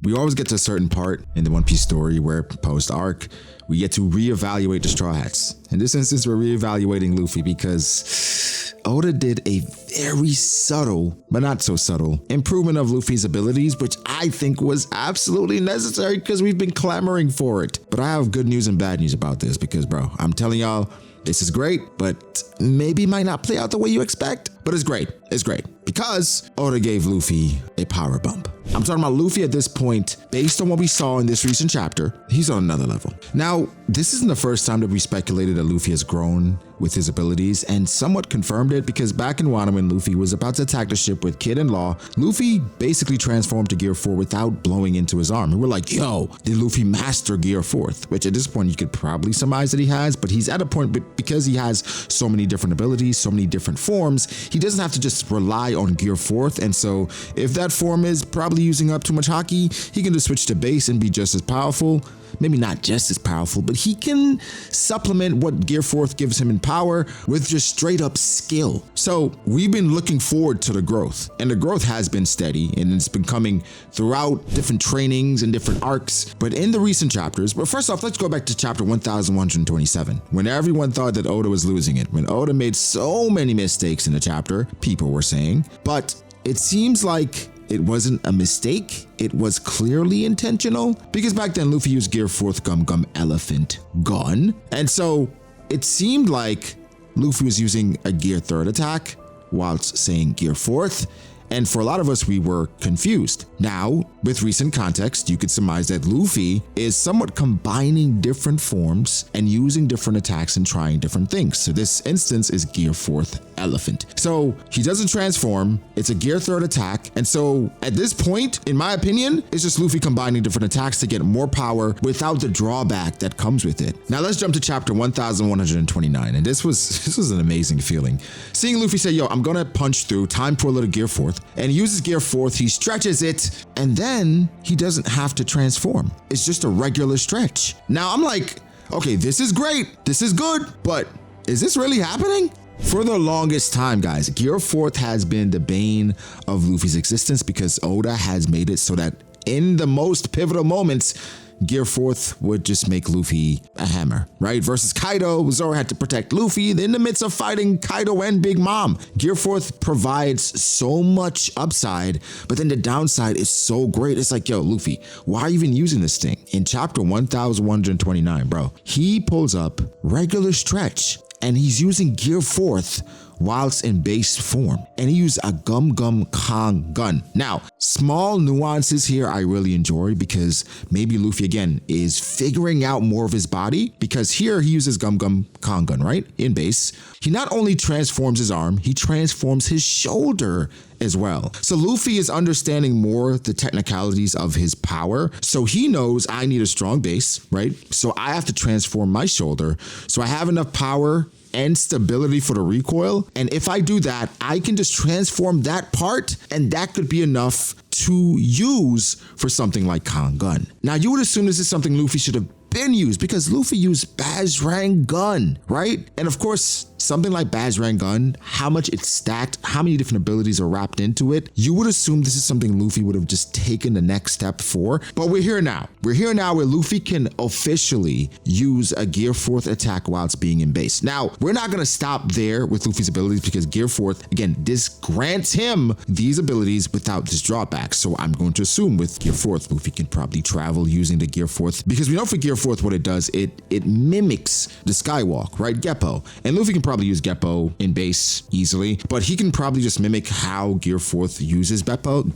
We always get to a certain part in the One Piece story where post-arc, we get to reevaluate the Straw Hats. In this instance, we're reevaluating Luffy because Oda did a very subtle, but not so subtle, improvement of Luffy's abilities, which I think was absolutely necessary because we've been clamoring for it. But I have good news and bad news about this because, bro, I'm telling y'all, this is great, but maybe might not play out the way you expect. But it's great. It's great because Oda gave Luffy a power bump. I'm talking about Luffy at this point, based on what we saw in this recent chapter, he's on another level. Now, this isn't the first time that we speculated that Luffy has grown with his abilities and somewhat confirmed it because back in Wano when Luffy was about to attack the ship with Kid and Law, Luffy basically transformed to Gear 4 without blowing into his arm. And we're like, yo, did Luffy master Gear 4th? Which at this point you could probably surmise that he has, but he's at a point because he has so many different abilities, so many different forms, he doesn't have to just rely on Gear 4th. And so if that form is probably using up too much haki, he can just switch to base and be just as powerful. Maybe not just as powerful, but he can supplement what Gear 4th gives him in power with just straight up skill. So we've been looking forward to the growth, and the growth has been steady and it's been coming throughout different trainings and different arcs. But in the recent chapters, but first off, let's go back to chapter 1127, when everyone thought that Oda was losing it, when Oda made so many mistakes in the chapter, people were saying, but it seems like it wasn't a mistake. It was clearly intentional because back then Luffy used Gear 4th Gum Gum Elephant Gun. And so it seemed like Luffy was using a Gear 3rd attack whilst saying Gear 4th. And for a lot of us, we were confused. Now, with recent context, you could surmise that Luffy is somewhat combining different forms and using different attacks and trying different things. So this instance is Gear 4th Elephant. So he doesn't transform, it's a Gear 3rd attack. And so at this point, in my opinion, it's just Luffy combining different attacks to get more power without the drawback that comes with it. Now let's jump to chapter 1129. And this was an amazing feeling. Seeing Luffy say, yo, I'm gonna punch through, time for a little Gear 4th. And he uses Gear 4th, he stretches it, and then he doesn't have to transform. It's just a regular stretch. Now I'm like, okay, this is great, this is good, but is this really happening? For the longest time, guys, Gear 4th has been the bane of Luffy's existence because Oda has made it so that in the most pivotal moments, Gear 4th would just make Luffy a hammer, right? Versus Kaido, Zoro had to protect Luffy in the midst of fighting Kaido and Big Mom. Gear 4th provides so much upside, but then the downside is so great. It's like, yo, Luffy, why are you even using this thing? In chapter 1129, bro, he pulls up regular stretch and he's using Gear 4th whilst in base form, and he used a Gum Gum Kong gun. Now, small nuances here I really enjoy because maybe Luffy again is figuring out more of his body because here he uses Gum Gum Kong gun, right? In base. He not only transforms his arm, he transforms his shoulder as well. So Luffy is understanding more the technicalities of his power. So he knows I need a strong base, right? So I have to transform my shoulder. So I have enough power and stability for the recoil. And if I do that, I can just transform that part and that could be enough to use for something like Kong Gun. Now you would assume this is something Luffy should have been used because Luffy used Bazrang Gun, right? And of course, something like Bazrang Gun, how much it's stacked, how many different abilities are wrapped into it, you would assume this is something Luffy would have just taken the next step for. But we're here now. We're here now where Luffy can officially use a Gear 4th attack whilst being in base. Now, we're not gonna stop there with Luffy's abilities because Gear 4th, again, this grants him these abilities without this drawback. So I'm going to assume with Gear 4th, Luffy can probably travel using the Gear 4th because we know for Gear 4th what it does, it mimics the Skywalk, right? Geppo. And Luffy can probably use Geppo in base easily, but he can probably just mimic how Gear 4th uses Geppo.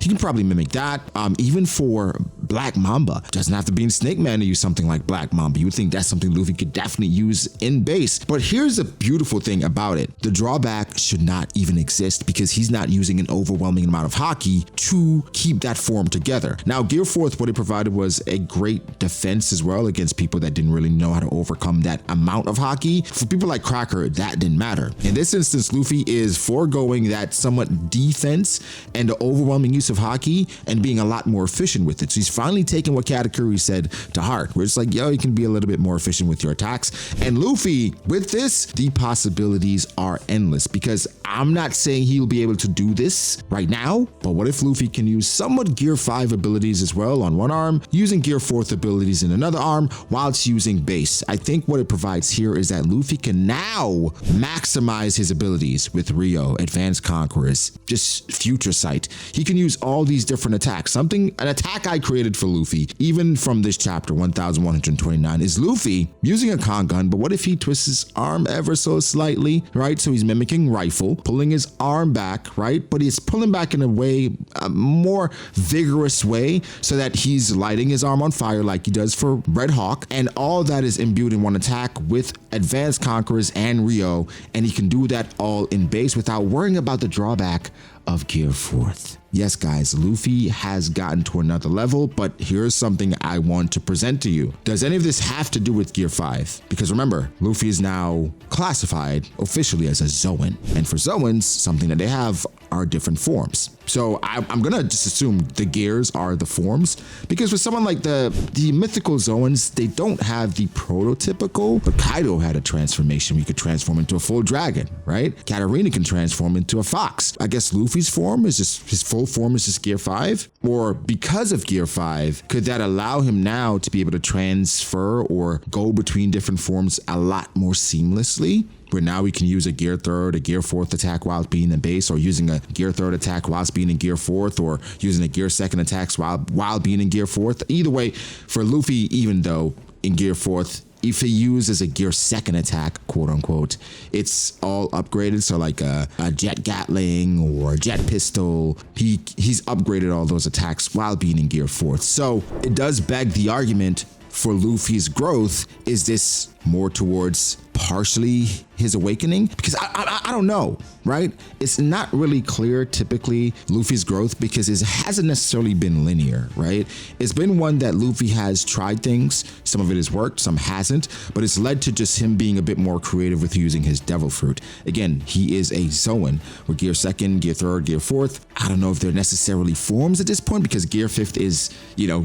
He can probably mimic that. Even for Black Mamba, doesn't have to be in Snake Man to use something like Black Mamba. You would think that's something Luffy could definitely use in base. But here's the beautiful thing about it. The drawback should not even exist because he's not using an overwhelming amount of haki to keep that form together. Now, Gear 4th, what it provided was a great defense as well against people that didn't really know how to overcome that amount of haki. For people like Cracker, that didn't matter. In this instance, Luffy is foregoing that somewhat defense and the overwhelming use of haki and being a lot more efficient with it. So he's finally taking what Katakuri said to heart. Where it's like, yo, you can be a little bit more efficient with your attacks. And Luffy, with this, the possibilities are endless, because I'm not saying he'll be able to do this right now, but what if Luffy can use somewhat Gear 5 abilities as well on one arm, using Gear 4th abilities in another arm, whilst using base? I think what it provides here is that Luffy can now maximize his abilities with Rio, Advanced Conquerors, just Future Sight. He can use all these different attacks. An attack I created for Luffy, even from this chapter 1129, is Luffy using a con gun, but what if he twists his arm ever so slightly, right? So he's mimicking rifle, pulling his arm back, right? But he's pulling back in a more vigorous way, so that he's lighting his arm on fire like he does for Red Hawk, and all that is imbued in one attack with Advanced Conquerors and Rio, and he can do that all in base without worrying about the drawback of Gear 4th. Yes, guys, Luffy has gotten to another level, but here's something I want to present to you. Does any of this have to do with Gear 5? Because remember, Luffy is now classified officially as a Zoan. And for Zoans, something that they have are different forms. So I'm gonna just assume the gears are the forms, because for someone like the mythical Zoans, they don't have the prototypical, but Kaido had a transformation. We could transform into a full dragon, right? Katarina can transform into a fox. I guess Luffy's form is just, his full form is just Gear 5? Or because of Gear 5, could that allow him now to be able to transfer or go between different forms a lot more seamlessly? Where now we can use a Gear 3rd, a Gear 4th attack while being in base, or using a Gear 3rd attack whilst being in Gear 4th, or using a Gear 2nd attack while being in Gear 4th. Either way, for Luffy, even though in Gear 4th, if he uses a Gear 2nd attack, quote unquote, it's all upgraded. So like a jet Gatling or a jet pistol, he's upgraded all those attacks while being in Gear 4th. So it does beg the argument for Luffy's growth. Is this more towards partially his awakening? Because I don't know, right? It's not really clear typically Luffy's growth, because it hasn't necessarily been linear, right? It's been one that Luffy has tried things. Some of it has worked, some hasn't, but it's led to just him being a bit more creative with using his devil fruit. Again, he is a Zoan with Gear 2nd, Gear 3rd, Gear 4th. I don't know if they're necessarily forms at this point, because Gear 5th is,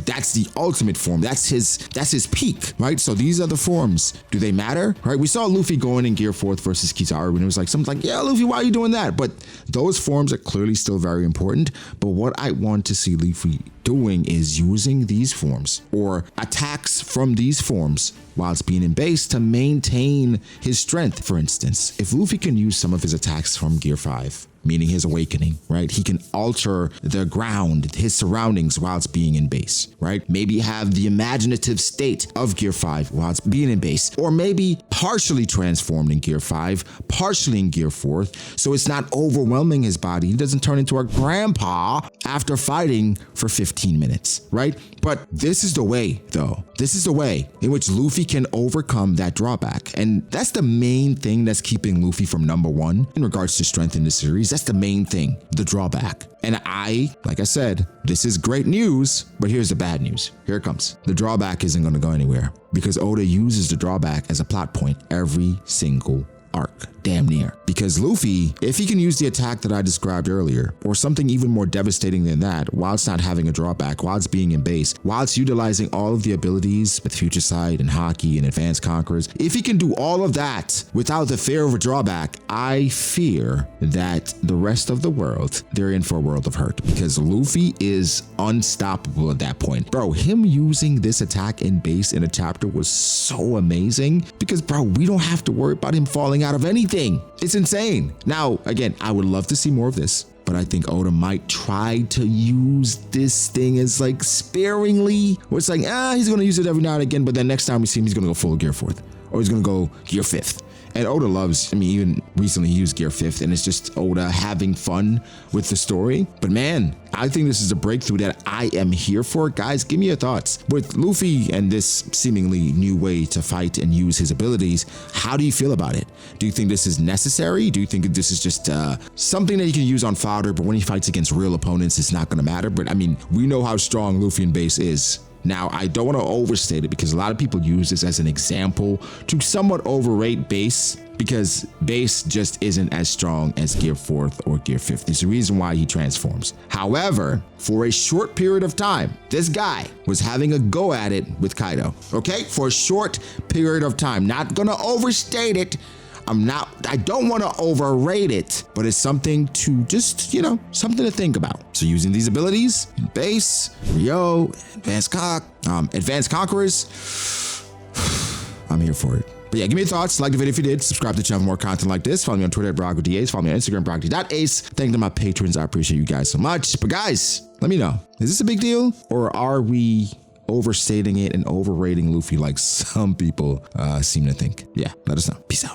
that's the ultimate form. That's his peak, right? So these are the forms. Do they matter, right? We saw Luffy going in Gear 4th versus Kizaru, and it was like, someone's like, yeah, Luffy, why are you doing that? But those forms are clearly still very important. But what I want to see Luffy doing is using these forms or attacks from these forms whilst being in base to maintain his strength. For instance, if Luffy can use some of his attacks from Gear 5, meaning his awakening, right? He can alter the ground, his surroundings whilst being in base, right? Maybe have the imaginative state of Gear 5 whilst being in base, or maybe partially transformed in Gear 5, partially in Gear 4th, so it's not overwhelming his body. He doesn't turn into a grandpa after fighting for 15 minutes, right? But this is the way, though. This is the way in which Luffy can overcome that drawback. And that's the main thing that's keeping Luffy from #1 in regards to strength in the series. That's the main thing, the drawback. And like I said, this is great news, but here's the bad news. Here it comes. The drawback isn't going to go anywhere, because Oda uses the drawback as a plot point every single arc, damn near. Because Luffy, if he can use the attack that I described earlier, or something even more devastating than that, whilst not having a drawback, whilst being in base, whilst utilizing all of the abilities with Future Sight and Haki and Advanced Conquerors, if he can do all of that without the fear of a drawback, I fear that the rest of the world, they're in for a world of hurt, because Luffy is unstoppable at that point. Bro, him using this attack in base in a chapter was so amazing, because bro, we don't have to worry about him falling out of anything. It's insane. Now, again, I would love to see more of this, but I think Oda might try to use this thing as like sparingly, where it's like, he's gonna use it every now and again, but then next time we see him, he's gonna go full Gear 4th, or he's gonna go Gear 5th. And Oda loves, even recently he used Gear 5th, and it's just Oda having fun with the story. But man, I think this is a breakthrough that I am here for. Guys, give me your thoughts. With Luffy and this seemingly new way to fight and use his abilities, how do you feel about it? Do you think this is necessary? Do you think this is just something that you can use on fodder, but when he fights against real opponents, it's not going to matter? But I mean, we know how strong Luffy in base is. Now, I don't want to overstate it because a lot of people use this as an example to somewhat overrate base, because base just isn't as strong as Gear 4th or Gear 5th. There's a reason why he transforms. However, for a short period of time, this guy was having a go at it with Kaido, okay? For a short period of time. Not gonna overstate it. I don't want to overrate it, but it's something to just, something to think about. So using these abilities in base, Rio, Advanced Conquerors, I'm here for it. But yeah, give me your thoughts. Like the video if you did. Subscribe to the channel for more content like this. Follow me on Twitter at BrockWithDAs. Follow me on Instagram, Brock.Ace. Thank to my patrons. I appreciate you guys so much. But guys, let me know. Is this a big deal? Or are we overstating it and overrating Luffy like some people seem to think? Yeah, let us know. Peace out.